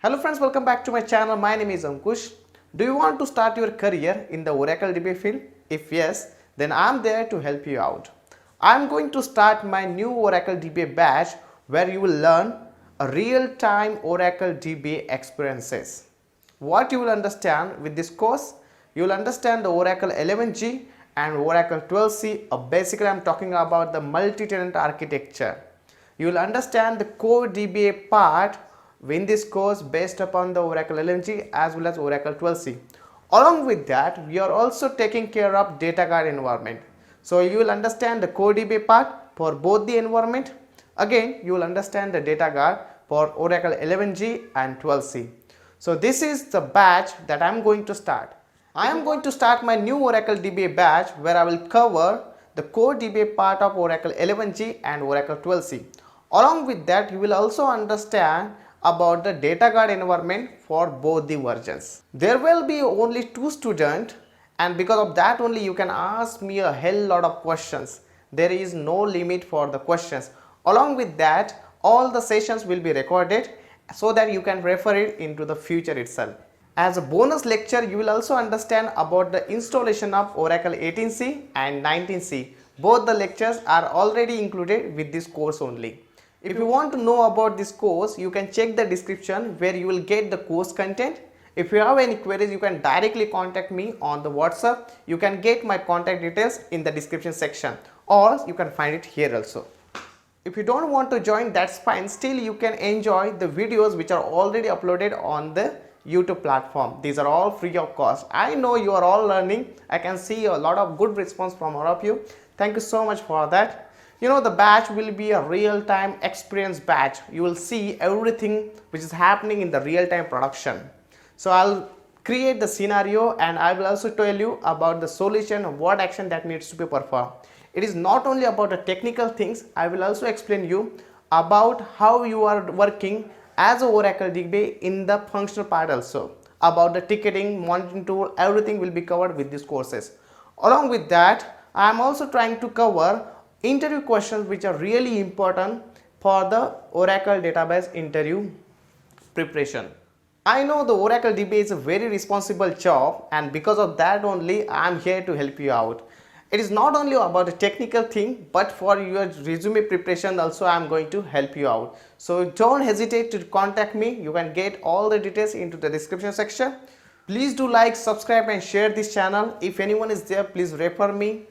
Hello friends, welcome back to my channel. My name is Ankush. Do you want to start your career in the Oracle DBA field? If yes, then I am there to help you out. I am going to start my new Oracle DBA batch where you will learn a real-time Oracle DBA experiences. What you will understand with this course? You will understand the Oracle 11G and Oracle 12C. Basically, I am talking about the multi-tenant architecture. You will understand the core DBA part in this course based upon the Oracle 11G as well as Oracle 12C. Along with that, we are also taking care of Dataguard environment. So you will understand the core DBA part for both the environment. Again, you will understand the Dataguard for Oracle 11G and 12C. So this is the batch that I am going to start. I am going to start my new Oracle DBA batch where I will cover the core DBA part of Oracle 11G and Oracle 12C. Along with that, you will also understand about the Dataguard environment for both the versions. There will be only 2 students, and because of that only you can ask me a hell lot of questions. There is no limit for the questions. Along with that, all the sessions will be recorded so that you can refer it into the future itself. As a bonus lecture, you will also understand about the installation of Oracle 18C and 19C. Both the lectures are already included with this course only. If you want to know about this course, you can check the description where you will get the course content. If you have any queries, you can directly contact me on the WhatsApp. You can get my contact details in the description section, or you can find it here also. If you don't want to join, that's fine. Still, you can enjoy the videos which are already uploaded on the YouTube platform. These are all free of cost. I know you are all learning. I can see a lot of good response from all of you. Thank you so much for that. You know, the batch will be a real-time experience batch. You will see everything which is happening in the real-time production. So I'll create the scenario and I will also tell you about the solution of what action that needs to be performed. It is not only about the technical things. I will also explain you about how you are working as a Oracle DBA in the functional part also. About the ticketing, monitoring tool, everything will be covered with these courses. Along with that, I am also trying to cover interview questions which are really important for the Oracle database interview preparation. I know the Oracle DBA is a very responsible job, and because of that only I am here to help you out. It is not only about the technical thing, but for your resume preparation also I am going to help you out. So don't hesitate to contact me. You can get all the details into the description section. Please do like, subscribe and share this channel. If anyone is there, please refer me.